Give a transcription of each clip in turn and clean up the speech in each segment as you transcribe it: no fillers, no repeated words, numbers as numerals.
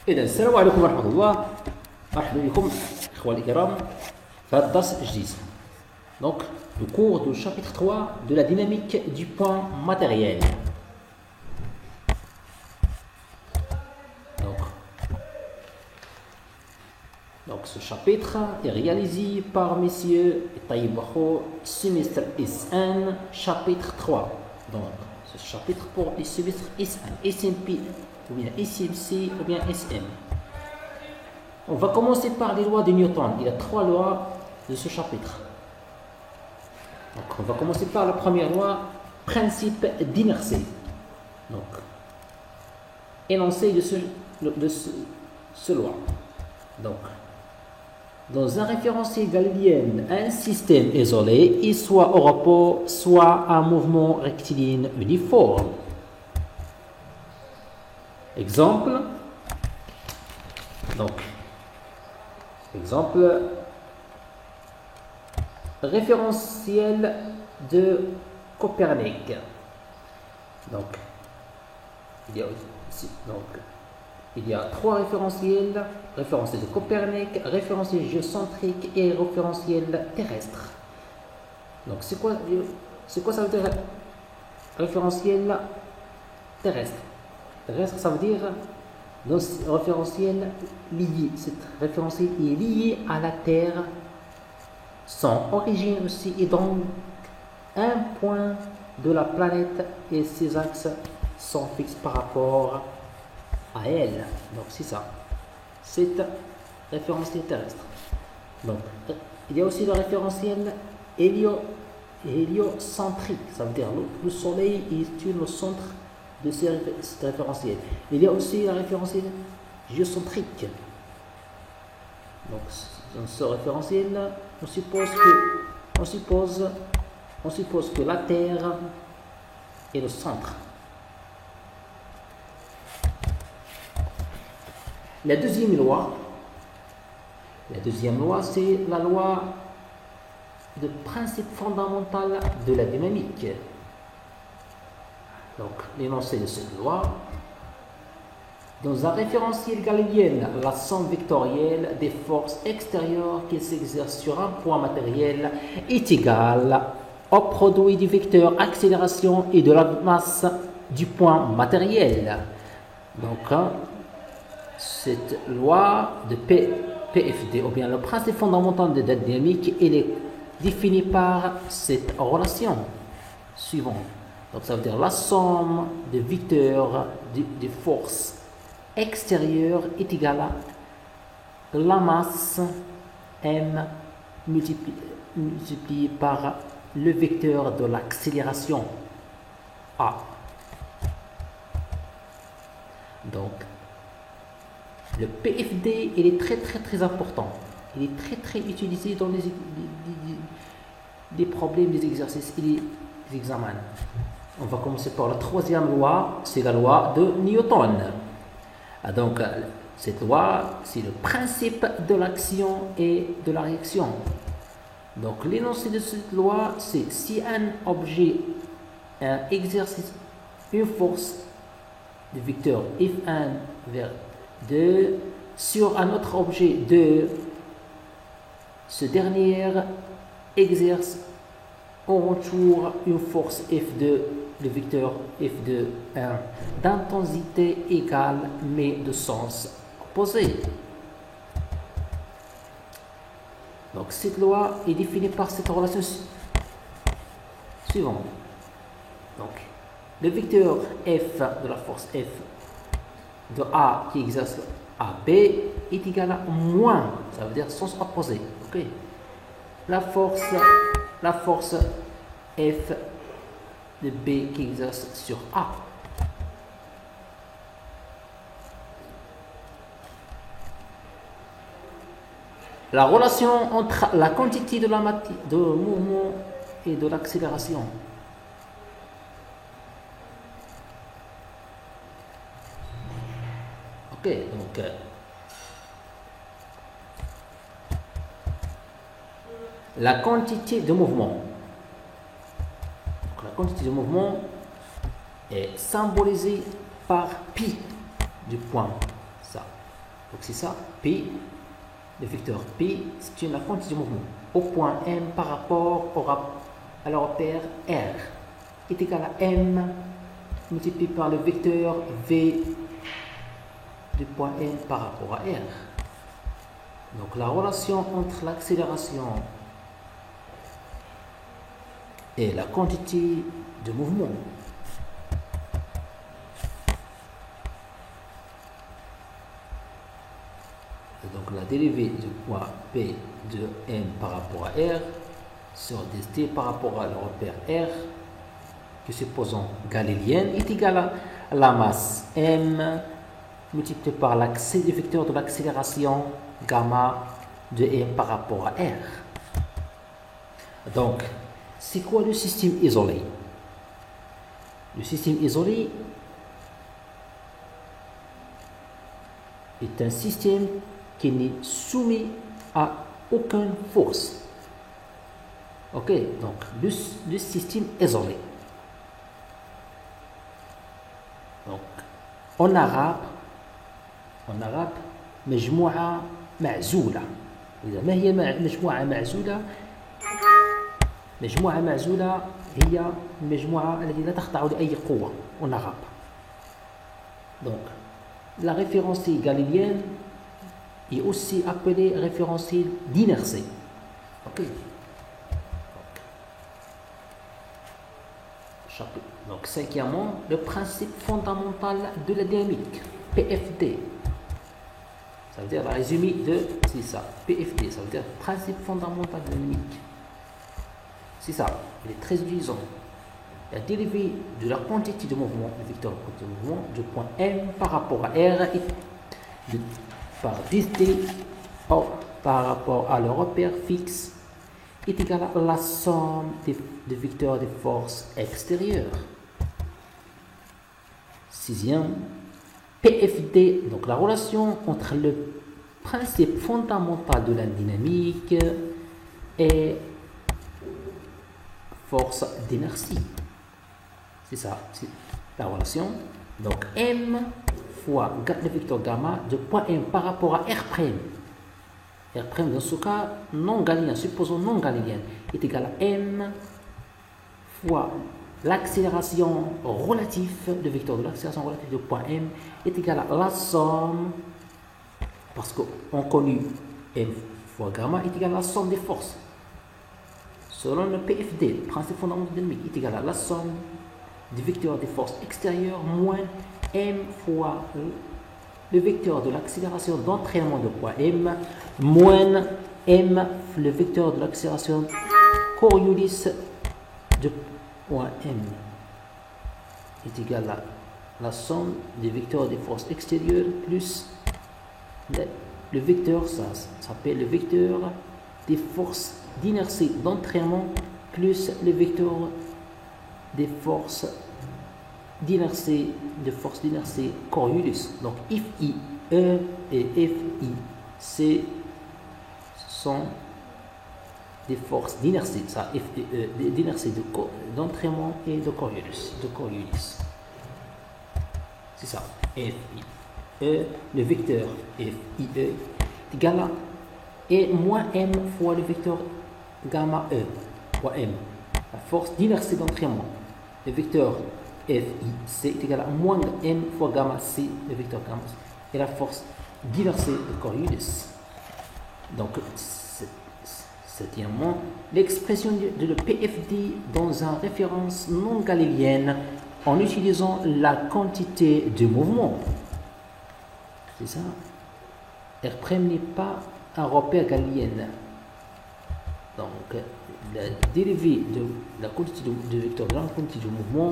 إذا السلام عليكم ورحمة الله. مرحبا بكم إخواني الكرام في هذا الدرس الجديد. Donc, le cours du chapitre 3 de la dynamique du point matériel. Donc ce chapitre est réalisé par messieurs Taïb Bakho, semestre S1, chapitre 3. Donc, ce chapitre pour le semestre S1, SMP, ou bien SMC, ou bien SM. On va commencer par les lois de Newton. Il y a 3 lois de ce chapitre. Donc, on va commencer par la première loi, principe d'inertie. Donc, énoncé de ce loi. Donc, dans un référentiel galiléen, un système isolé est soit au repos, soit un mouvement rectiligne uniforme. Exemple. Donc, exemple, référentiel de Copernic. Donc, il y a 3 référentiels: référentiel de Copernic, référentiel géocentrique et référentiel terrestre. Donc, c'est quoi ça veut dire référentiel terrestre? Terrestre, ça veut dire dans ce référentiel lié. Cet référentiel est lié à la Terre. Son origine aussi est donc un point de la planète et ses axes sont fixes par rapport à elle. Donc c'est ça, c'est référentiel terrestre. Donc il y a aussi le référentiel héliocentrique, ça veut dire le soleil est le centre de ce référentiel. Il y a aussi le référentiel géocentrique. Donc dans ce référentiel, on suppose que la Terre est le centre. La deuxième loi, c'est la loi de principe fondamental de la dynamique. Donc, l'énoncé de cette loi: dans un référentiel galiléen, la somme vectorielle des forces extérieures qui s'exercent sur un point matériel est égale au produit du vecteur accélération et de la masse du point matériel. Donc, cette loi de PFD, ou bien le principe fondamental de la dynamique, elle est définie par cette relation suivante. Donc, ça veut dire la somme des vecteurs des forces extérieures est égale à la masse m multiplié par le vecteur de l'accélération a. Donc, le PFD, il est très important. Il est très utilisé dans les problèmes, des exercices et les examens. On va commencer par la troisième loi, c'est la loi de Newton. Donc, cette loi, c'est le principe de l'action et de la réaction. Donc, l'énoncé de cette loi, c'est si un objet exerce une force de vecteur F1 vers 2 sur un autre objet 2, ce dernier exerce en retour une force F2, le vecteur F2 1, d'intensité égale mais de sens opposé. Donc cette loi est définie par cette relation suivante. Donc le vecteur F de la force F de A qui exerce à B est égal à moins, ça veut dire sens opposé. Okay. La force F de B qui exerce sur A. La relation entre la quantité de la matière, de mouvement et de l'accélération. Ok, donc la quantité de mouvement. Donc, la quantité de mouvement est symbolisée par pi du point. Ça. Donc c'est ça, P, le vecteur P, c'est la quantité de mouvement au point M par rapport à la repère R est égal à M multiplié par le vecteur V du point M par rapport à R. Donc la relation entre l'accélération et la quantité de mouvement. Et donc la dérivée du point P de M par rapport à R sur dt par rapport à le repère R, que supposons galiléenne, est égale à la masse M multiplié par le vecteur de l'accélération gamma de M par rapport à R. Donc, c'est quoi le système isolé? Le système isolé est un système qui n'est soumis à aucune force. Ok, donc le système isolé. Donc, en arabe مجموعة معزولة. إذا ما هي مجموعة معزولة؟ مجموعة معزولة هي المجموعة التي لا تخضع لأي قوة en arabe. Donc, la référentielle galiléenne est aussi appelée référentielle d'inertie. Ok. Donc, cinquièmement, le principe fondamental de la dynamique, PFD. Ça veut dire la résumé de, c'est ça, PFD, ça veut dire principe fondamental de la dynamique. C'est ça, il est très utilisant. La dérivée de la quantité de mouvement, le vecteur de quantité de mouvement, du point M par rapport à R par dt par rapport à le repère fixe est égal à la somme des vecteurs des forces extérieures. Sixième, PFD, donc la relation entre le principe fondamental de la dynamique et force d'inertie. C'est ça, c'est la relation. Donc M fois le vecteur gamma de point M par rapport à R'. R' dans ce cas non galiléen, supposons non galiléen, est égal à M fois l'accélération relative, le vecteur de l'accélération relative de point M est égal à la somme, parce qu'on connaît M fois gamma est égal à la somme des forces. Selon le PFD, le principe fondamental de la dynamique, est égal à la somme du vecteur des forces extérieures moins M fois le vecteur de l'accélération d'entraînement de point M moins M le vecteur de l'accélération Coriolis de point M est égal à la somme des vecteurs des forces extérieures plus le vecteur, ça s'appelle le vecteur des forces d'inertie d'entraînement plus le vecteur des forces d'inertie Coriolis. Donc FIE et FIC sont des forces d'inertie, ça d'inertie d'entraînement et de Coriolis. C'est ça. FIE, le vecteur FIE est égal à et moins M fois le vecteur gamma E fois M, la force d'inertie d'entraînement. Le vecteur FIC est égal à moins M fois gamma C, le vecteur gamma C, et la force d'inertie de Coriolis. Donc, septièmement, l'expression de le PFD dans une référence non galiléenne en utilisant la quantité de mouvement. C'est ça. R' n'est pas un repère galilien. Donc, la dérivée de la quantité de vecteur de la quantité de mouvement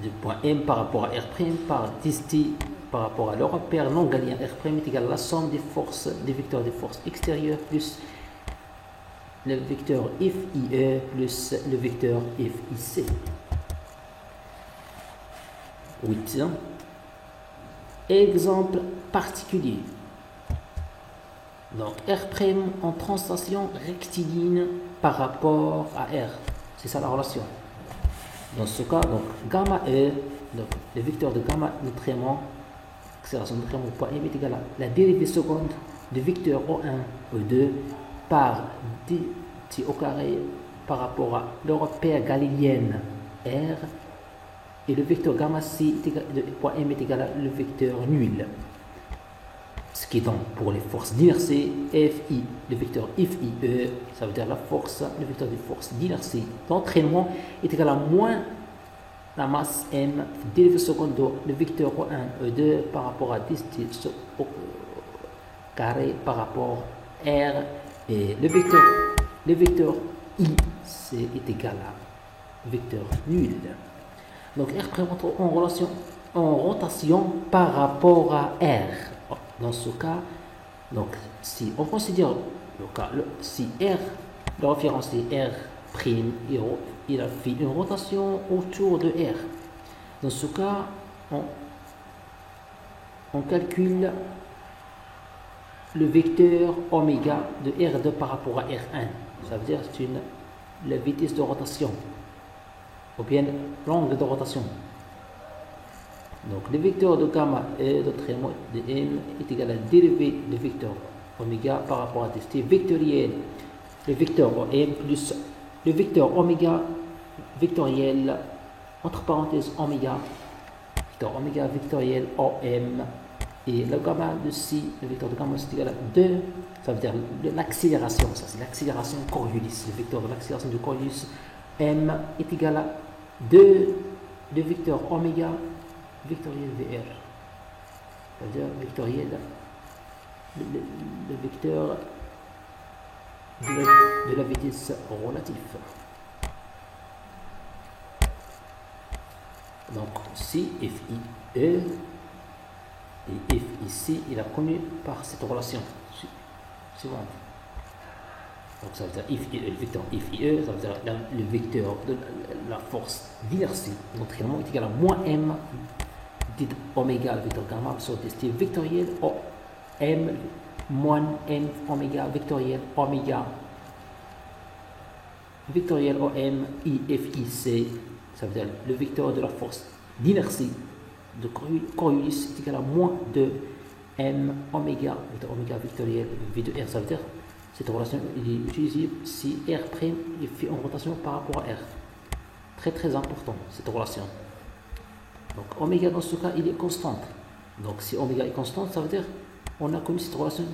du point M par rapport à R' par dt par rapport à le repère non galilien R' est égal à la somme des forces des vecteurs des forces extérieures plus le vecteur FIE plus le vecteur FIC. 8. Exemple particulier. Donc R' en translation rectiligne par rapport à R. C'est ça la relation. Dans ce cas, donc gamma E, donc le vecteur de gamma d'entraînement l'accélération de traitement point M est égale à la dérivée seconde du vecteur O1, O2 par dt au carré par rapport à le repère galiléen R, et le vecteur gamma C de point M est égal à le vecteur nul. Ce qui est donc pour les forces d'inertie Fi, le vecteur FIE, ça veut dire la force, le vecteur de force d'inertie d'entraînement est égal à moins la masse M dérivée seconde de le vecteur O1, E2 par rapport à dt au carré par rapport à R, et le vecteur I est égal à vecteur nul. Donc R présente en rotation par rapport à R. Dans ce cas, donc si on considère le cas, si R, de référence est R prime, il a fait une rotation autour de R. Dans ce cas, on calcule le vecteur oméga de R2 par rapport à R1. Ça veut dire que c'est la vitesse de rotation, ou bien l'angle de rotation. Donc le vecteur de gamma et de traitement de M est égal à la dérivée du vecteur oméga par rapport à dt vectoriel, le vecteur M plus le vecteur oméga vectoriel, entre parenthèses oméga, vecteur oméga vectoriel OM, et le gamma de C, le vecteur de gamma c'est égal à 2, ça veut dire l'accélération, ça c'est l'accélération Coriolis, le vecteur de l'accélération de Coriolis M est égal à 2, le vecteur oméga vectoriel VR, c'est-à-dire vectoriel, le vecteur de la vitesse relative. Donc si FI E et F ici, il a connu par cette relation suivante. Donc ça veut dire le vecteur FIE, ça veut dire le vecteur de la force d'inertie d'entraînement est égal à moins M dit oméga, le vecteur gamma sur dt vectoriel O M moins M oméga vectoriel oméga vectoriel OM IFIC, ça veut dire le vecteur de la force d'inertie de Coriolis est égal à moins de M oméga, oméga vectoriel V de R, ça veut dire cette relation il est utilisée si R' est fait en rotation par rapport à R. Très très important cette relation. Donc oméga dans ce cas il est constante. Donc si oméga est constante, ça veut dire on a connu cette relation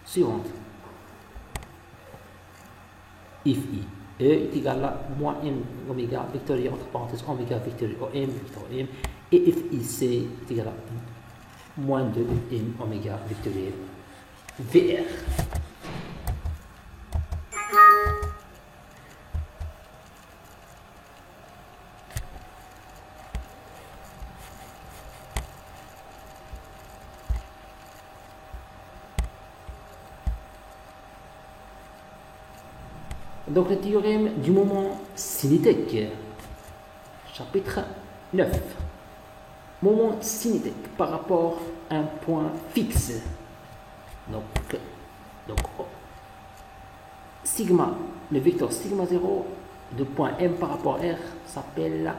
suivante. If I E est égal à moins M oméga vectoriel entre parenthèses oméga vectoriel OM vecteur M, et FIC est égal à moins 2 M oméga vectoriel VR. Donc le théorème du moment cinétique, chapitre 9. Moment cinétique par rapport à un point fixe. Donc sigma, le vecteur sigma 0 de point M par rapport à R s'appelle,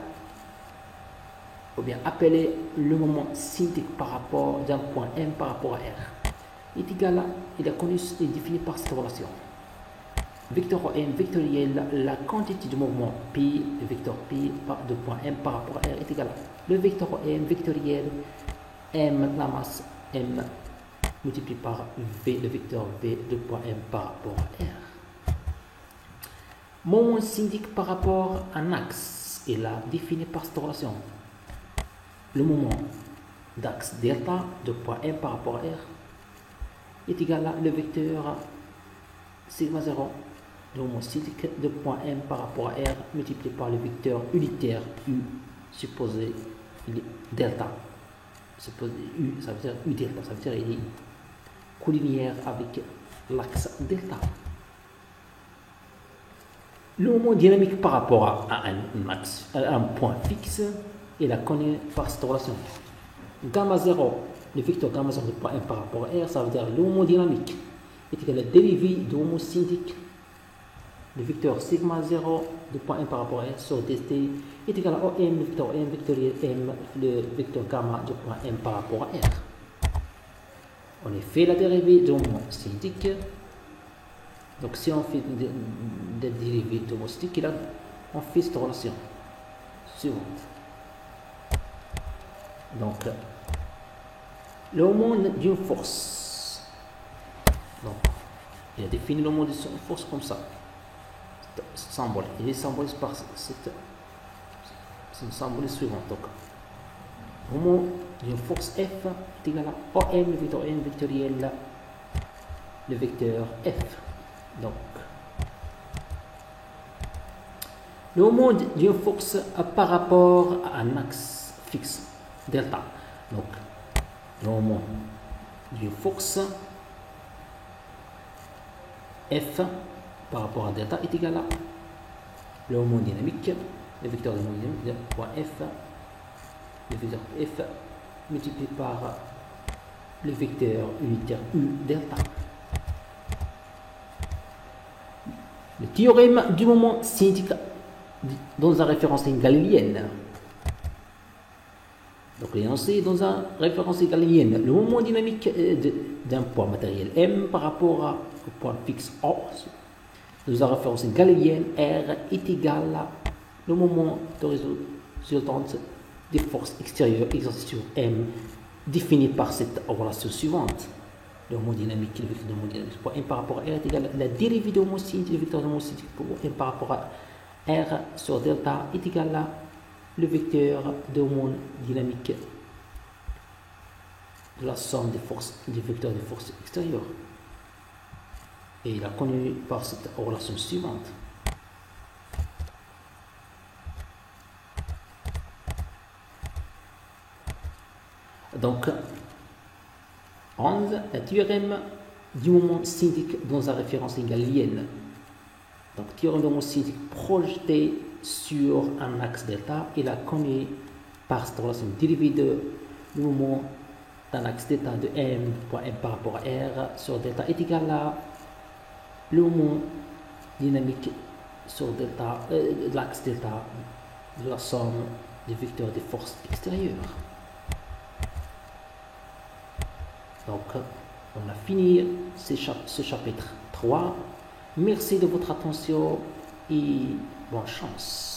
ou bien appelé le moment cinétique par rapport d'un point M par rapport à R. Il est égal à, il est connu et défini par cette relation. Vecteur M vectoriel, la quantité du mouvement P, le vecteur P de point M par rapport à R est égal à le vecteur M vectoriel M, la masse M multiplié par V, le vecteur V de point M par rapport à R. Moment cinétique par rapport à un axe est là défini par cette relation. Le moment d'axe delta de point M par rapport à R est égal à le vecteur sigma 0, le moment cinétique de point M par rapport à R multiplié par le vecteur unitaire U, supposé delta. Supposé U, ça veut dire U delta, ça veut dire il est collinéaire avec l'axe delta. Le moment dynamique par rapport à un point fixe est la connu par cette relation. Gamma 0, le vecteur gamma 0 de point M par rapport à R, ça veut dire le moment dynamique est égal à la dérivée du moment cinétique. Le vecteur sigma 0 de point M par rapport à R sur dt est égal à OM, le vecteur M vectoriel M, le vecteur gamma de point M par rapport à R. on a fait la dérivée du moment cinétique. Donc si on fait des dérivées du moment cinétique, là, on fait cette relation suivante. Donc, le moment d'une force. Donc, il a défini le moment d'une force comme ça. Ce symbole. Il est symbolisé par cette symbole suivant. Donc, le moment d'une force F est égal à OM, le vecteur M vectoriel, le vecteur F. Donc, le moment d'une force par rapport à un axe fixe, delta. Donc, le moment d'une force F par rapport à delta est égal à le moment dynamique, le vecteur de moment dynamique, point F, le vecteur F multiplié par le vecteur unitaire U delta. Le théorème du moment cinétique dans la référence galiléenne. Donc l'énoncé dans la référence galiléenne. Le moment dynamique d'un point matériel M par rapport au point fixe O dans la référence galiléenne R est égal à le moment de résultante des forces extérieures exercées sur M définie par cette relation suivante. Le moment dynamique, le vecteur de moment dynamique pour M par rapport à R est égal à la dérivée de moment cinétique, le vecteur de moment cinétique pour M par rapport à R sur delta est égal à le vecteur de moment dynamique de la somme des forces du vecteur de force extérieure. Et il a connu par cette relation suivante. Donc, 11, le théorème du moment cinétique dans la référence galiléenne. Donc, théorème du moment cinétique projeté sur un axe delta, il a connu par cette relation dérivée de le moment d'un axe delta de M par rapport à R sur delta est égal à le moment dynamique sur delta, l'axe delta de la somme des vecteurs des forces extérieures. Donc, on a fini ce chapitre 3. Merci de votre attention et bonne chance.